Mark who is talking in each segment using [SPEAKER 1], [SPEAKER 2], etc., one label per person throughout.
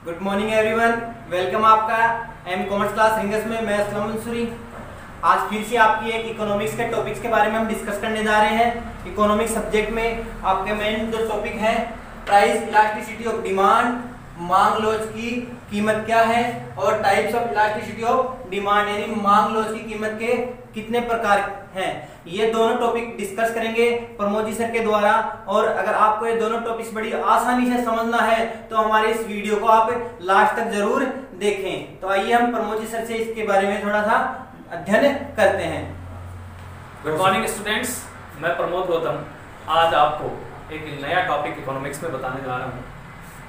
[SPEAKER 1] Good morning everyone, welcome आपका M commerce class rings में। मैं असलम मंसूरी। आज फिर से आपकी एक इकोनॉमिक्स के टॉपिक्स के बारे में हम डिस्कस करने जा रहे हैं। इकोनॉमिक्स सब्जेक्ट में आपके मेन जो टॉपिक है प्राइस इलास्टिसिटी ऑफ डिमांड, मांग लॉज की कीमत क्या है, और types of elasticity of demand यानी मांग लॉज की कीमत के कितने प्रकार हैं। ये दोनों टॉपिक डिस्कस करेंगे प्रमोद जी सर के द्वारा। और अगर आपको ये दोनों टॉपिक्स बड़ी आसानी से समझना है तो हमारे इस वीडियो को आप लास्ट तक जरूर देखें। तो आइए हम प्रमोद जी सर से इसके बारे में थोड़ा सा अध्ययन करते हैं।
[SPEAKER 2] गुड मॉर्निंग स्टूडेंट्स, मैं प्रमोद गौतम आज आपको एक नया टॉपिक इकोनॉमिक्स में बताने जा रहा हूँ।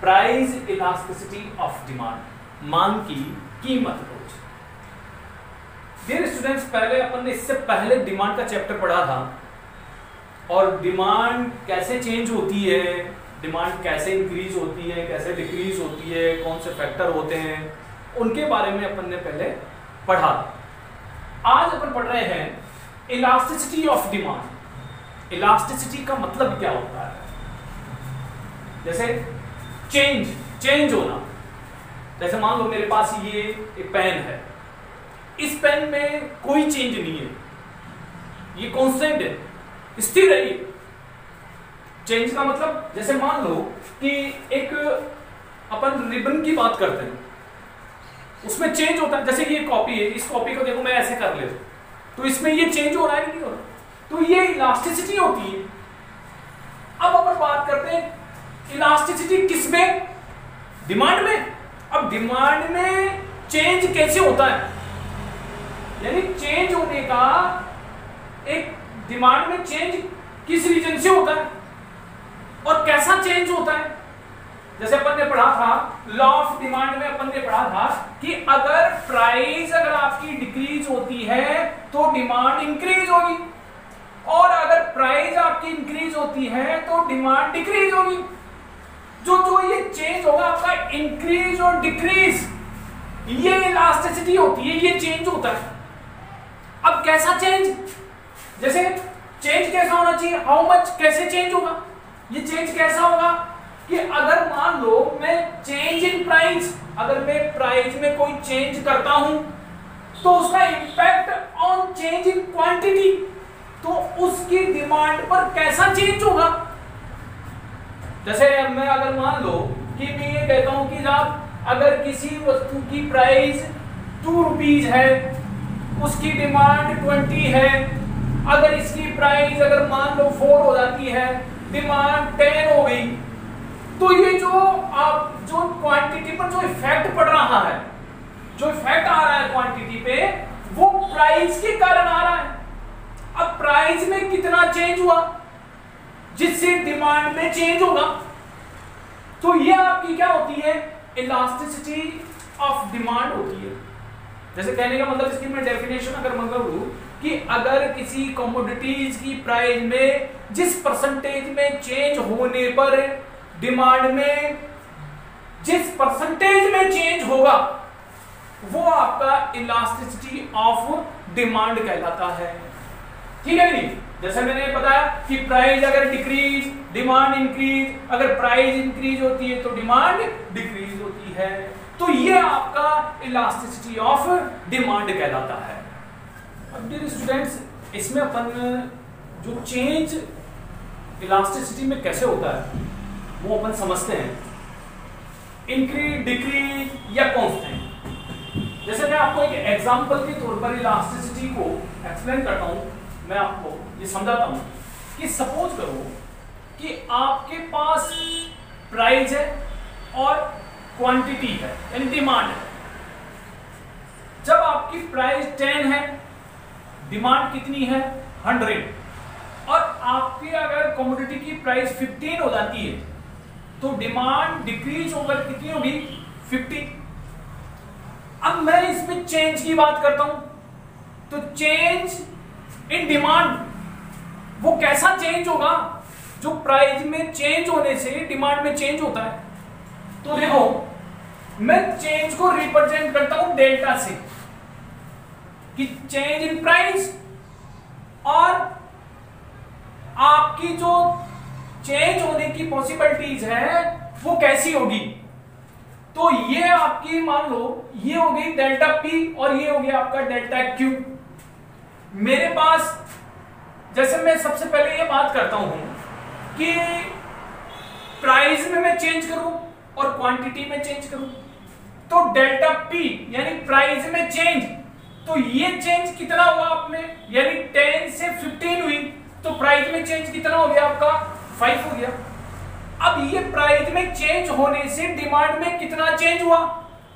[SPEAKER 2] प्राइस इलास्टिसिटी ऑफ डिमांड, मांग की कीमत खोज। डियर स्टूडेंट्स, पहले अपन ने इससे पहले डिमांड का चैप्टर पढ़ा था और डिमांड कैसे चेंज होती है, डिमांड कैसे इंक्रीज होती है, कैसे डिक्रीज होती है, कौन से फैक्टर होते हैं, उनके बारे में अपन ने पहले पढ़ा। आज अपन पढ़ रहे हैं इलास्टिसिटी ऑफ डिमांड। इलास्टिसिटी का मतलब क्या होता है? जैसे चेंज होना। जैसे मान लो मेरे पास ये एक पेन है, इस पेन में कोई चेंज नहीं है, ये कांस्टेंट है, स्थिर है। ये चेंज का मतलब जैसे मान लो कि एक अपन रिबन की बात करते हैं, उसमें चेंज होता है। जैसे ये कॉपी है, इस कॉपी को देखो मैं ऐसे कर ले तो इसमें ये चेंज हो रहा है कि नहीं हो रहा, तो ये इलास्टिसिटी होती है। अब अपन बात करते हैं इलास्टिसिटी किसमें? डिमांड में। अब डिमांड में चेंज कैसे होता है, यानी चेंज होने का एक डिमांड में चेंज किस रीजन से होता है और कैसा चेंज होता है। जैसे अपन ने पढ़ा था लॉ ऑफ डिमांड में, अपन ने पढ़ा था कि अगर प्राइस अगर आपकी डिक्रीज होती है तो डिमांड इंक्रीज होगी, और अगर प्राइस आपकी इंक्रीज होती है तो डिमांड डिक्रीज होगी। जो ये चेंज होगा आपका इंक्रीज और डिक्रीज, ये इलास्टिसिटी होती है, ये चेंज होता है। अब कैसा चेंज? जैसे चेंज कैसा होना चाहिए, हाउ मच, कैसे चेंज होगा? ये चेंज कैसा होगा कि अगर मान लो मैं चेंज इन प्राइस, अगर मैं प्राइस में कोई चेंज करता हूं तो उसका impact on change in quantity, तो उसकी डिमांड पर कैसा चेंज होगा। जैसे मैं अगर मान लो कि मैं ये कहता हूं कि आप अगर किसी वस्तु की प्राइस 2 रुपीज है, उसकी डिमांड 20 है, अगर इसकी प्राइस अगर मान लो 4 हो जाती है, डिमांड 10 हो गई, तो ये जो क्वांटिटी पर जो इफेक्ट पड़ रहा है, जो इफेक्ट आ रहा है क्वांटिटी पे, वो प्राइस के कारण आ रहा है। अब प्राइस में कितना चेंज हुआ जिससे डिमांड में चेंज होगा, तो ये आपकी क्या होती है? इलास्टिसिटी ऑफ डिमांड होती है। जैसे कहने का मतलब इसकी मैं डेफिनेशन अगर लूं कि अगर किसी कमोडिटीज की प्राइस में जिस परसेंटेज में चेंज होने पर डिमांड में जिस परसेंटेज में चेंज होगा वो आपका इलास्टिसिटी ऑफ डिमांड कहलाता है। ठीक है नहीं? जैसे मैंने बताया कि प्राइस अगर डिक्रीज डिमांड इंक्रीज, अगर प्राइस इंक्रीज होती है तो डिमांड डिक्रीज होती है, तो ये आपका इलास्टिसिटी ऑफ डिमांड कहलाता है। अब डियर स्टूडेंट्स, इसमें अपन जो चेंज इलास्टिसिटी में कैसे होता है वो अपन समझते हैं, इंक्रीज डिक्रीज या कांस्टेंट। जैसे मैं आपको एक एग्जांपल के तौर पर इलास्टिसिटी को एक्सप्लेन करता हूं, मैं आपको ये समझाता हूं कि सपोज करो कि आपके पास प्राइस है और क्वांटिटी है यानी डिमांड है। जब आपकी प्राइस 10 है, डिमांड कितनी है? 100, और आपकी अगर कमोडिटी की प्राइस 15 हो जाती है तो डिमांड डिक्रीज होकर कितनी होगी? 50। अब मैं इसमें चेंज की बात करता हूं, तो चेंज इन डिमांड वो कैसा चेंज होगा? जो प्राइस में चेंज होने से डिमांड में चेंज होता है। तो देखो मैं चेंज को रिप्रेजेंट करता हूं डेल्टा से, कि चेंज इन प्राइस और आपकी जो चेंज होने की पॉसिबिलिटीज है वो कैसी होगी। तो ये आपकी मान लो ये हो गई डेल्टा पी और ये हो गया आपका डेल्टा क्यू। मेरे पास जैसे मैं सबसे पहले ये बात करता हूं कि प्राइस में मैं चेंज करूं और क्वांटिटी में चेंज करूं, तो डेल्टा पी यानी प्राइस में चेंज, तो ये चेंज कितना हुआ आप में, यानी 10 से 15 हुई, तो प्राइस में चेंज कितना हो गया आपका 5 हो गया। अब ये प्राइस में चेंज होने से डिमांड में कितना चेंज हुआ,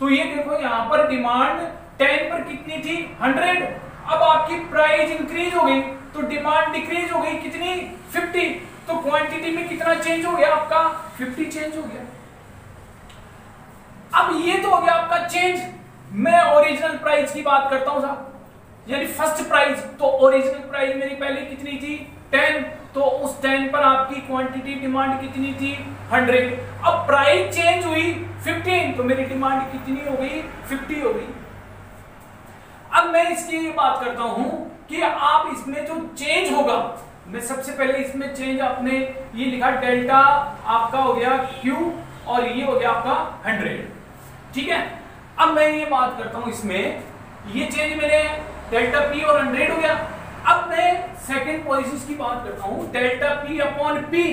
[SPEAKER 2] तो ये देखो यहां पर डिमांड 10 पर कितनी थी 100, अब आपकी प्राइस इंक्रीज हो गई तो डिमांड डिक्रीज हो गई कितनी 50, तो क्वांटिटी में कितना चेंज हो गया आपका 50 चेंज हो गया। अब ये तो हो गया आपका चेंज। मैं ओरिजिनल प्राइस की बात करता हूं साहब, यानी फर्स्ट प्राइस, तो ओरिजिनल प्राइस मेरी पहले कितनी थी 10, तो उस 10 पर आपकी क्वांटिटी डिमांड कितनी थी 100। अब प्राइस चेंज हुई 15, तो मेरी डिमांड कितनी हो गई 50 हो गई। अब मैं इसकी बात करता हूं कि आप इसमें जो चेंज होगा, मैं सबसे पहले इसमें चेंज आपने ये लिखा डेल्टा आपका हो गया क्यू और ये हो गया आपका 100, ठीक है। अब मैं ये बात करता हूं इसमें ये चेंज मेरे डेल्टा पी और 100 हो गया। अब मैं सेकंड पोजीशन की बात करता हूं, डेल्टा पी अपॉन पी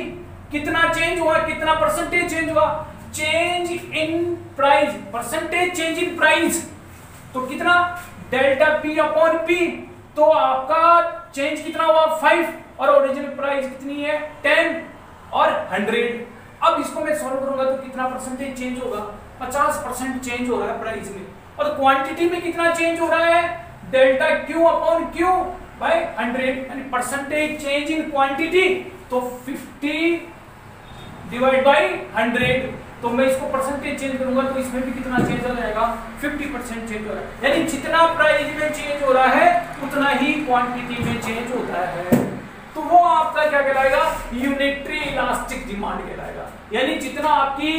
[SPEAKER 2] कितना चेंज हुआ, कितना परसेंटेज चेंज हुआ, change in price, percentage change in price, तो कितना डेल्टा पी अपॉन पी, तो आपका चेंज कितना हुआ 5 और ओरिजिनल प्राइस कितनी है 10 और 100। अब इसको मैं सॉल्व करूंगा तो कितना परसेंटेज चेंज होगा 50% चेंज हो रहा है प्राइस में, और क्वांटिटी में कितना चेंज हो रहा है delta Q upon Q by 100, यानी परसेंटेज चेंज इन क्वांटिटी, तो 50 डिवाइड बाय 100, तो मैं इसको परसेंटेज चेंज करूंगा तो इसमें भी कितना चेंज हो जाएगा 50% चेंज हो रहा है, यानी जितना प्राइस में चेंज हो रहा है उतना ही क्वांटिटी में चेंज होता है, तो वो आपका क्या कहलाएगा यूनिटरी इलास्टिक डिमांड कहलाएगा। यानी जितना आपकी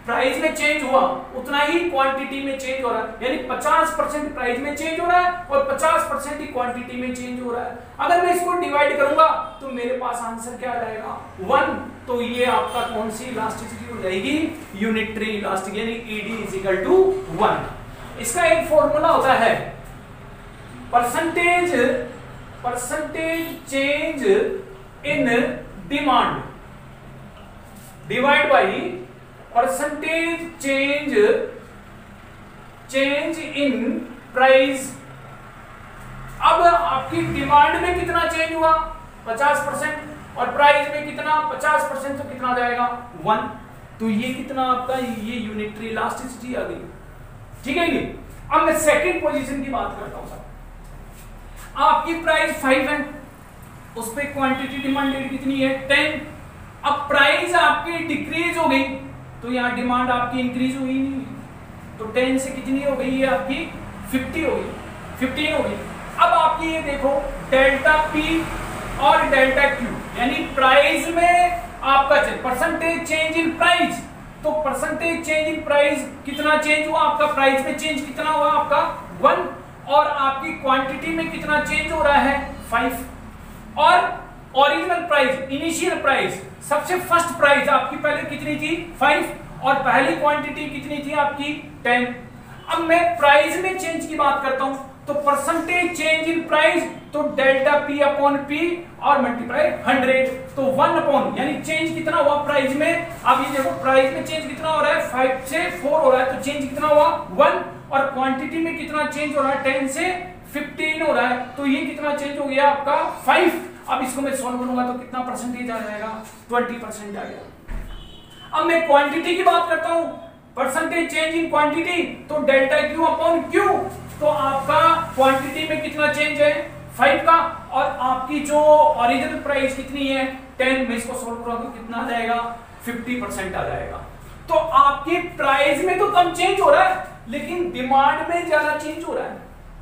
[SPEAKER 2] प्राइस में चेंज हुआ उतना ही क्वांटिटी में चेंज हो रहा है, यानी 50% प्राइस में चेंज हो रहा है और 50% ही क्वांटिटी में चेंज हो रहा है। अगर मैं इसको डिवाइड करूंगा तो मेरे पास आंसर क्या आ जाएगा 1, तो ये आपका कौन सी इलास्टिसिटी हो जाएगी यूनिटरी इलास्टिक, यानी ईडी इज इक्वल टू 1। इसका एक फॉर्मूला होता है percentage change in demand divide by percentage change in price. अब आपकी डिमांड में कितना चेंज हुआ 50% और प्राइस में कितना 50%, तो कितना जाएगा 1, तो ये कितना आपका ये यूनिटरी इलास्टिसिटी आ गई, ठीक है। अब मैं सेकंड पोजीशन की बात करता हूं, आपकी प्राइस 5 है, उस पे क्वांटिटी डिमांडेड कितनी है 10, अब प्राइस आपकी डिक्रीज हो गई तो यहां डिमांड आपकी इंक्रीज हुई नहीं, तो 10 से कितनी हो गई है आपकी 50 हो गई, 15 हो गई। अब आपकी ये देखो डेल्टा पी और डेल्टा क्यू, यानी प्राइस में आपका परसेंटेज चेंज इन प्राइस, तो परसेंटेज चेंज इन प्राइस कितना चेंज हुआ आपका, प्राइस में चेंज कितना हुआ आपका 1, और आपकी क्वांटिटी में कितना चेंज हो रहा है 5, और ओरिजिनल प्राइस इनिशियल प्राइस सबसे फर्स्ट प्राइस आपकी पहले कितनी थी 5 और पहली क्वांटिटी कितनी थी आपकी 10। अब मैं प्राइस में चेंज की बात करता हूं तो परसेंटेज चेंज इन प्राइस, तो डेल्टा पी अपॉन पी और मल्टीप्लाई 100, तो 1 अपॉन, यानी चेंज कितना हुआ प्राइस में। अब ये देखो प्राइस में चेंज कितना हो रहा है 5 से 4 हो रहा है, तो चेंज कितना हुआ 1, और क्वांटिटी में कितना चेंज हो रहा है 10 से 15 हो रहा है, तो ये कितना चेंज हो गया आपका 5। अब इसको मैं सॉल्व करूंगा तो कितना परसेंटेज आ जाएगा 20% आ गया। अब मैं क्वांटिटी की बात करता हूं, परसेंटेज चेंज इन क्वांटिटी, तो डेल्टा क्यू अपॉन क्यू, तो आपका क्वांटिटी में कितना चेंज है 5 का, और आपकी जो ओरिजिनल प्राइस कितनी है 10, मैं इसको सॉल्व करूंगा तो कितना आ जाएगा 50% आ जाएगा। तो आपकी प्राइस में तो कम चेंज हो रहा है लेकिन डिमांड में ज्यादा चेंज हो रहा है,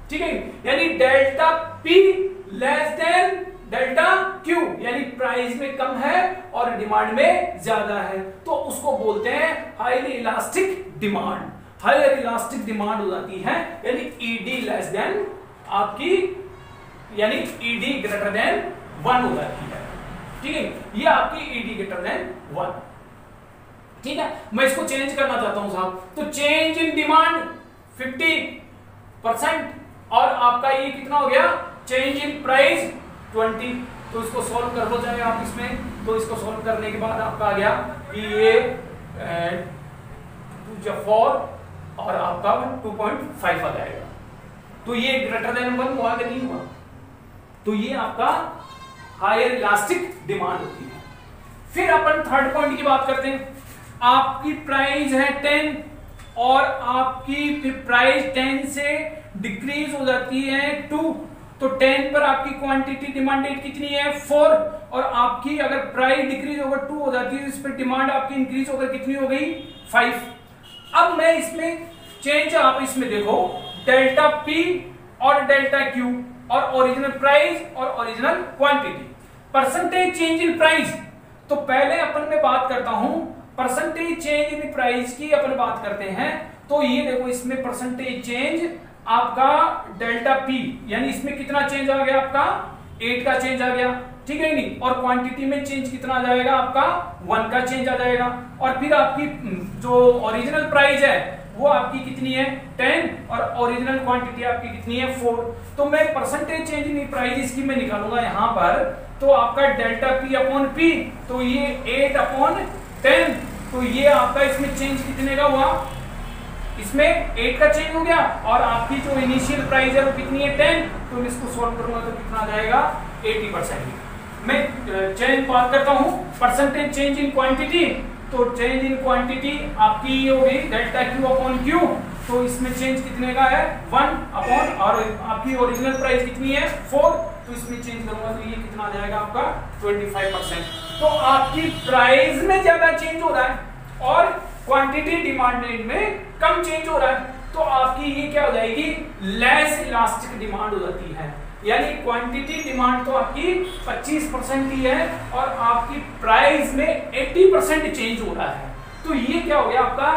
[SPEAKER 2] ठीक है। यानी delta P less than delta Q, यानी प्राइस में कम है और डिमांड में ज्यादा है, तो उसको बोलते हैं highly elastic demand. Higher elastic demand हो जाती है, यानी ईडी लेस देन आपकी, यानी ईडी ग्रेटर देन 1 हो जाती है, ठीक है। ये आपकी ईडी ग्रेटर देन 1, ठीक है, मैं इसको चेंज करना चाहता हूं साहब, तो चेंज इन डिमांड 50% और आपका ये कितना हो गया, चेंज इन प्राइस 20। तो इसको सॉल्व कर लो जाए आप इसमें, तो इसको सॉल्व करने के बाद आपका आ गया कि ये 2 4 और आपका 2.5 आ जाएगा। तो ये ग्रेटर देन 1 हुआ कि नहीं हुआ, तो ये आपका हायर इलास्टिक डिमांड होती है। फिर अपन थर्ड पॉइंट की बात करते हैं। आपकी प्राइस है 10 और आपकी प्राइस 10 से डिक्रीज हो जाती है 2, तो 10 पर आपकी क्वांटिटी डिमांडेड कितनी है 4, और आपकी अगर प्राइस डिक्रीज होकर 2 हो जाती है, इस पर डिमांड आपकी इंक्रीज होकर कितनी हो गई 5। अब मैं इसमें चेंज, आप इसमें देखो डेल्टा P और डेल्टा Q और ओरिजिनल प्राइस और original quantity, percentage change in price. तो पहले अपन में बात करता हूं परसेंटेज चेंज इन प्राइस की, अपन बात करते हैं। तो ये देखो इसमें परसेंटेज चेंज आपका डेल्टा P, यानी इसमें कितना चेंज आ गया आपका 8 का चेंज आ गया, ठीक है नहीं, और क्वांटिटी में चेंज कितना आ जाएगा आपका 1 का चेंज आ जाएगा, और फिर आपकी जो ओरिजिनल प्राइस है वो आपकी कितनी है 10 और ओरिजिनल क्वांटिटी आपकी कितनी है 4। तो मैं परसेंटेज चेंज इन प्राइस की मैं निकालूंगा यहां पर, तो आपका डेल्टा P अपॉन P, तो ये 8 अपॉन 10, तो ये आपका इसमें चेंज कितने का हुआ, इसमें 8 का चेंज हो गया, और आपकी जो इनिशियल प्राइस है वो कितनी है 10, तो मैं इसको सॉल्व करूंगा तो कितना आ जाएगा 80%। मैं चेंज बात करता हूं परसेंटेज चेंज इन क्वांटिटी, तो चेंज इन क्वांटिटी आपकी हो गई डेल्टा Q अपॉन Q, तो इसमें चेंज कितने का है 1 अपॉन, और आपकी ओरिजिनल प्राइस कितनी है 4, तो इसमें चेंज करूंगा तो ये कितना आ जाएगा आपका 25%। तो आपकी प्राइस में ज्यादा चेंज हो रहा है और क्वांटिटी डिमांडेड में कम चेंज हो रहा है, तो आपकी ये क्या हो जाएगी लेस इलास्टिक डिमांड हो जाती है, यानी क्वांटिटी डिमांड तो आपकी 25% ही है और आपकी प्राइस में 80% चेंज हो रहा है, तो ये क्या हो गया आपका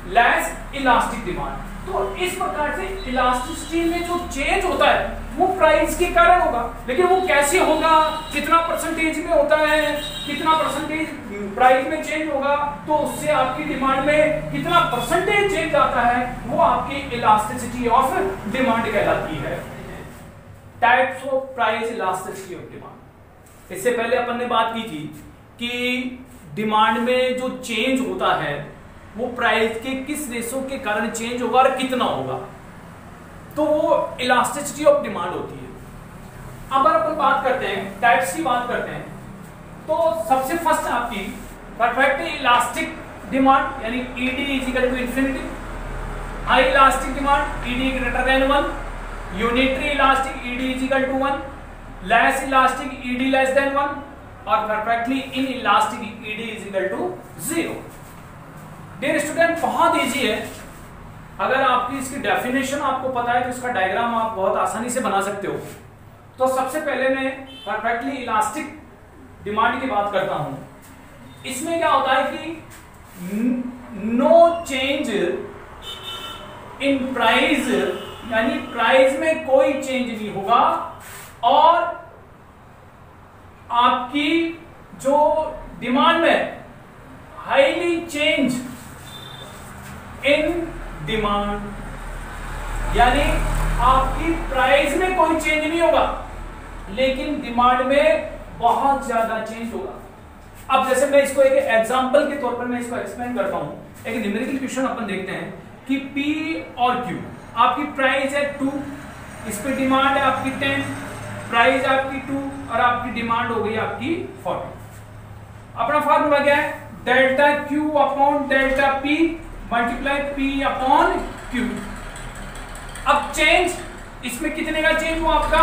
[SPEAKER 2] लेस इलास्टिक डिमांड। तो इस प्रकार से इलास्टिसिटी में जो चेंज होता है वो प्राइस के कारण होगा, लेकिन वो कैसे होगा, कितना परसेंटेज में होता है, कितना परसेंटेज प्राइस में चेंज होगा, तो उससे आपकी डिमांड में कितना परसेंटेज चेंज आता है, वो आपकी इलास्टिसिटी ऑफ डिमांड कहलाती है। Types of price elasticity of demand. इससे पहले अपन ने बात की थी कि डिमांड में जो चेंज होता है वो प्राइस के किस रेशो के कारण चेंज होगा और कितना होगा, तो वो इलास्टिसिटी ऑफ डिमांड होती है। अब अपन बात करते हैं टाइप्स की बात करते हैं, तो सबसे फर्स्ट आपकी परफेक्ट इलास्टिक डिमांड यानी ED is equal to infinity, high elastic demand ED greater than 1, unitary elastic ED is equal to 1, less elastic ED less than 1, और perfectly inelastic ED is equal to 0। Dear student बहुत easy है, अगर आपकी इसकी definition आपको पता है तो इसका डायग्राम आप बहुत आसानी से बना सकते हो। तो सबसे पहले मैं परफेक्टली इलास्टिक डिमांड की बात करता हूं। इसमें क्या होता है कि नो चेंज इन प्राइस, यानी प्राइस में कोई चेंज नहीं होगा, और आपकी जो डिमांड में हाईली चेंज इन डिमांड, यानी आपकी प्राइस में कोई चेंज नहीं होगा लेकिन डिमांड में बहुत ज्यादा चेंज होगा। अब जैसे मैं इसको एक एग्जांपल के तौर पर मैं इसको एक्सप्लेन करता हूं। एक न्यूमेरिकल क्वेश्चन अपन देखते हैं कि P और Q, आपकी प्राइस है 2, इस पे डिमांड है आपकी 10, प्राइस आपकी 2 और आपकी डिमांड हो गई आपकी 40। अपना फार्मूला क्या है, delta Q upon delta P multiply P upon Q। अब चेंज इसमें कितने का चेंज हुआ आपका,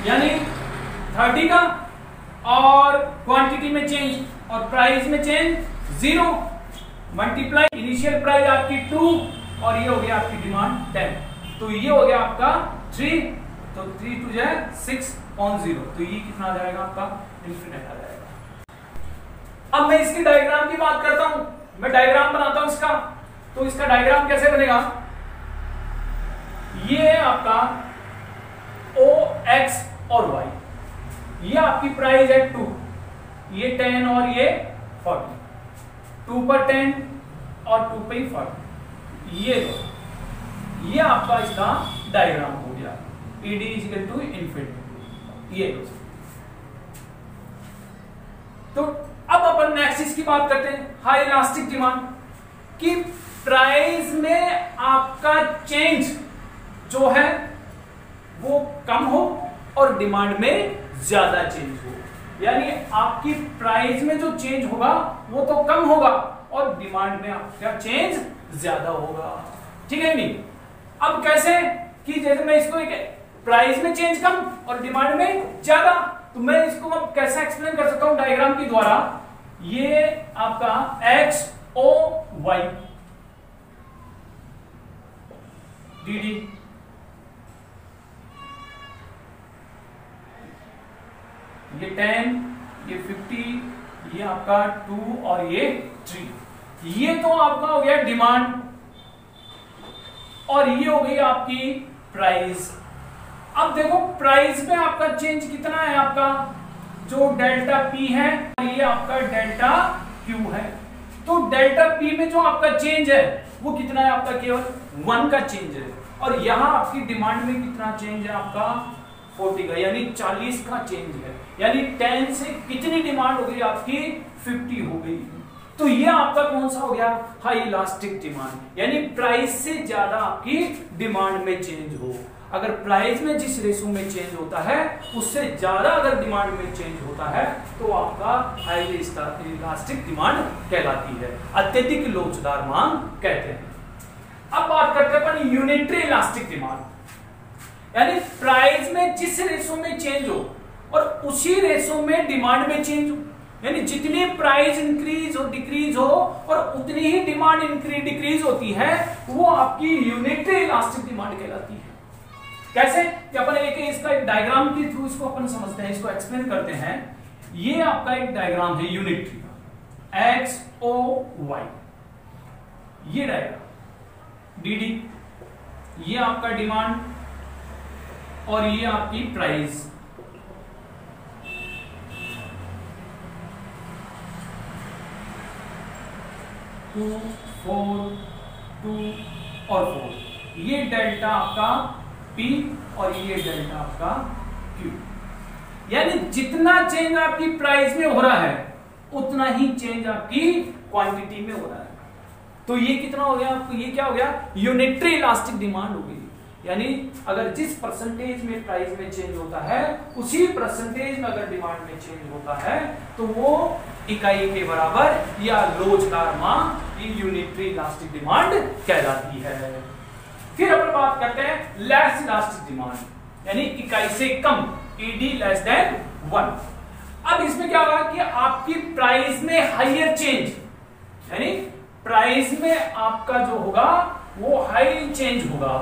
[SPEAKER 2] यानी 30 का, और क्वांटिटी में चेंज और प्राइस में चेंज 0, मल्टीप्लाई इनिशियल प्राइस आपकी 2 और ये हो गया आपकी डिमांड 10, तो ये हो गया आपका 3, तो 3 2 है 6 ऑन 0, तो ये कितना आ जाएगा आपका इन्फिनिट आ जाएगा। अब मैं इसकी डायग्राम की बात करता हूं, मैं डायग्राम बनाता हूं इसका। तो इसका डायग्राम कैसे बनेगा, ये है आपका O X और Y, ये आपकी प्राइस है 2, ये 10 और ये 40। 2 पर 10 और 2 पे 40। ये आपका इसका डायग्राम हो गया, ED इक्वल टू इन्फिनिटी। ये तो अब अपन नेक्स्ट इसकी बात करते हैं, हाई इलास्टिक डिमांड, कि प्राइस में आपका चेंज जो है वो कम हो और डिमांड में ज्यादा चेंज हो, यानी आपकी प्राइस में जो चेंज होगा वो तो कम होगा और डिमांड में आपका चेंज ज्यादा होगा। ठीक है नहीं? अब कैसे, कि जैसे मैं इसको एक प्राइस में चेंज कम और डिमांड में ज्यादा, तो मैं इसको अब कैसे एक्सप्लेन कर सकता हूं डायग्राम के द्वारा। ये आपका X O Y D D, ये 10, ये 50, ये आपका 2 और ये 3। ये तो आपका हो गया डिमांड और ये हो गई आपकी प्राइस। अब देखो प्राइस में आपका चेंज कितना है, आपका जो डेल्टा पी है और ये आपका डेल्टा क्यू है। तो डेल्टा पी में जो आपका चेंज है वो कितना है, आपका केवल 1 का चेंज है, और यहां आपकी डिमांड में कितना चेंज है, आपका 40 का, यानी 40 का चेंज है, यानी 10 से कितनी डिमांड हो गई आपकी, 50 हो गई। तो ये आपका कौन सा हो गया, हाई इलास्टिक डिमांड, यानी प्राइस से ज्यादा आपकी डिमांड में चेंज हो। अगर प्राइस में जिस रेशो में चेंज होता है उससे ज्यादा अगर डिमांड में चेंज होता है तो आपका हाई इलास्टिक डिमांड कहलाती है, अत्यधिक लोचदार मांग कहते हैं। अब बात करते हैं अपन यूनिटरी इलास्टिक डिमांड, यानी प्राइस में जिस रेशो में चेंज हो और उसी रेशो में डिमांड में चेंज हो, यानी जितनी प्राइस इंक्रीज हो डिक्रीज हो और उतनी ही डिमांड इंक्रीज डिक्रीज होती है, वो आपकी यूनिटरी इलास्टिक डिमांड कहलाती है। कैसे, कि अपन एक इसका एक डायग्राम के थ्रू इसको अपन समझते हैं, इसको एक्सप्लेन करते हैं। ये आपका एक डायग्राम है यूनिटरी का, एक्स ओ वाई, ये डायग्राम डी डी, ये आपका डिमांड और ये आपकी प्राइस। टू 4 2 और 4, ये डेल्टा आपका P और ये डेल्टा आपका Q, यानी जितना चेंज आपकी प्राइस में हो रहा है उतना ही चेंज आपकी क्वांटिटी में हो रहा है। तो ये कितना हो गया आपको, ये क्या हो गया, यूनिटरी इलास्टिक डिमांड हो गई, यानी अगर जिस परसेंटेज में प्राइस में चेंज होता है उसी परसेंटेज में अगर डिमांड में चेंज होता है तो वो इकाई के बराबर या लोचदार मांग, ये यूनिटरी इलास्टिक डिमांड कहलाती है। फिर अपन बात करते हैं लेस इलास्टिक डिमांड, यानी इकाई से कम, ED लेस देन 1। अब इसमें क्या होगा कि आपकी प्राइस में हाइयर चेंज, यानी प्राइस में आपका जो होगा वो हाई चेंज होगा,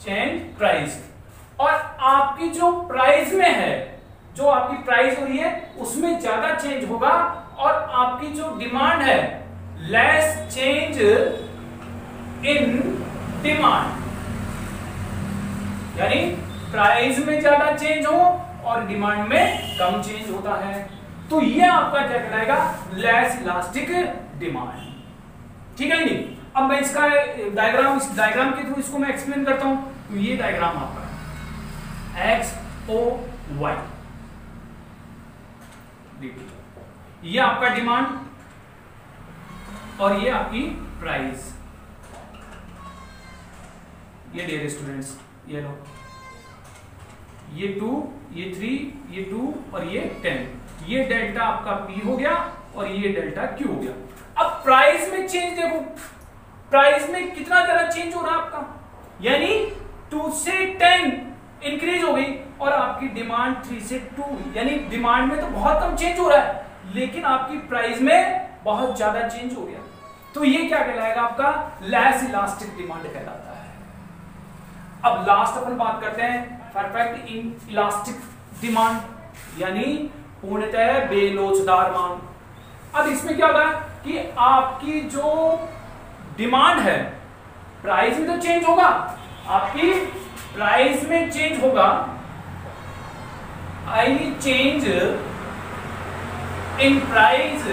[SPEAKER 2] चेंज प्राइस, और आपकी जो प्राइस में है, जो आपकी प्राइस हो रही है उसमें ज्यादा चेंज होगा, और आपकी जो डिमांड है लेस चेंज इन डिमांड, यानी प्राइस में ज्यादा चेंज हो और डिमांड में कम चेंज होता है, तो ये आपका क्या कहलाएगा, लेस इलास्टिक डिमांड। ठीक है नहीं? अब मैं इसका डायग्राम, इस डायग्राम के थ्रू इसको मैं एक्सप्लेन करता हूं। तो ये डायग्राम आपका एक्स ओ वाई, ये आपका डिमांड और ये आपकी प्राइस। ये डियर स्टूडेंट्स, ये लो, ये 2, ये 3, ये 2 और ये 10, ये डेल्टा आपका P हो गया और ये डेल्टा Q हो गया। अब प्राइस में चेंज देखो, प्राइस में कितना ज्यादा चेंज हो रहा है आपका, यानी 2 से 10 इंक्रीज हो गई और आपकी डिमांड 3 से 2, यानी डिमांड में तो बहुत कम चेंज हो रहा है लेकिन आपकी प्राइस में बहुत ज्यादा चेंज हो गया, तो ये क्या कहलाएगा, आपका लेस इलास्टिक डिमांड कहलाता है। अब लास्ट अपन बात करते हैं परफेक्ट इन इलास्टिक डिमांड, यानी पूर्णतः बेलोचदार मांग। अब इसमें क्या होगा कि आपकी जो डिमांड है, प्राइस में तो चेंज होगा, आपकी प्राइस में चेंज होगा any change in price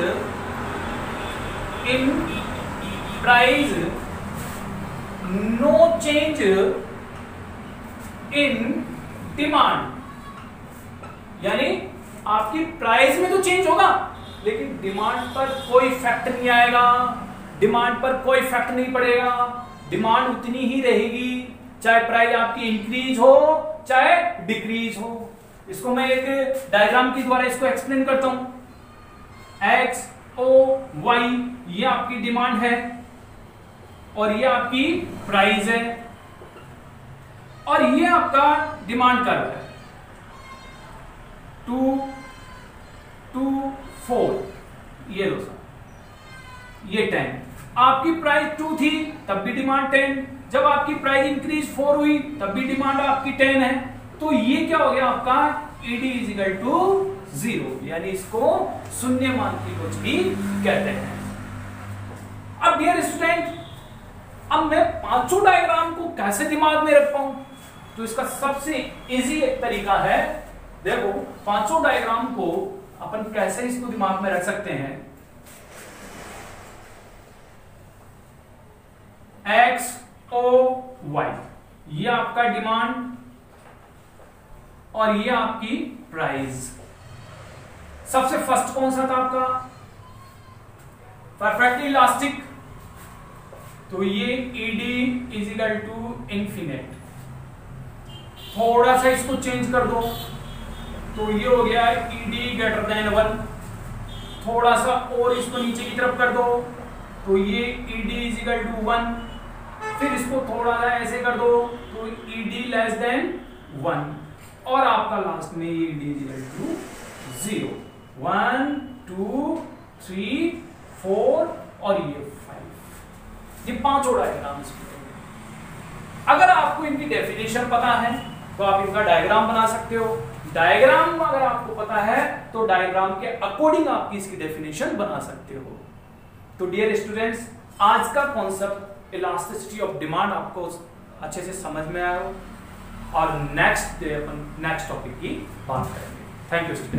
[SPEAKER 2] no change in demand, यानी आपकी प्राइस में तो चेंज होगा लेकिन डिमांड पर कोई इफेक्ट नहीं आएगा, डिमांड पर कोई इफेक्ट नहीं पड़ेगा, डिमांड उतनी ही रहेगी चाहे प्राइस आपकी इंक्रीज हो चाहे डिक्रीज हो। इसको मैं एक डायग्राम के द्वारा इसको एक्सप्लेन करता हूं। एक्स ओ वाई ये आपकी डिमांड है और ये आपकी प्राइस है और ये आपका डिमांड कर्व है 2 2 4, ये लो सर, ये 10। आपकी प्राइस 2 थी तब भी डिमांड 10, जब आपकी प्राइस इंक्रीज 4 हुई तब भी डिमांड आपकी 10 है। तो ये क्या हो गया आपका ईडी इज इक्वल टू 0, यानी इसको शून्य मान की रोचकी कहते हैं। अब डियर स्टूडेंट, अब मैं पांचों डायग्राम को कैसे दिमाग में रख पाऊं, तो इसका सबसे इजी एक तरीका है, देखो पांचों डायग्राम को अपन कैसे इसको दिमाग में रख सकते हैं। एक्स ओ वाई ये आपका डिमांड और ये आपकी प्राइस। सबसे फर्स्ट कौन सा था आपका परफेक्टली इलास्टिक, तो ये ED is equal to infinite. थोड़ा सा इसको चेंज कर दो तो ये हो गया ईडी ग्रेटर देन 1। थोड़ा सा और इसको नीचे की तरफ कर दो तो ये ईडी इज इक्वल टू 1। फिर इसको थोड़ा सा ऐसे कर दो तो ईडी लेस देन 1 और आपका लास्ट में ये ईडी इज इक्वल टू 0। 1 2 3 4 और ये 5, ये पांचों डायग्राम। अगर आपको इनकी डेफिनेशन पता है तो आप इनका डायग्राम बना सकते हो। डायग्राम अगर आपको पता है तो डायग्राम के अकॉर्डिंग आपकी इसकी डेफिनेशन बना सकते हो। तो डियर स्टूडेंट्स, आज का कॉन्सेप्ट इलास्टिसिटी ऑफ डिमांड आपको अच्छे से समझ में आया और नेक्स्ट डे अपन नेक्स्ट टॉपिक की बात करेंगे। Thank you student.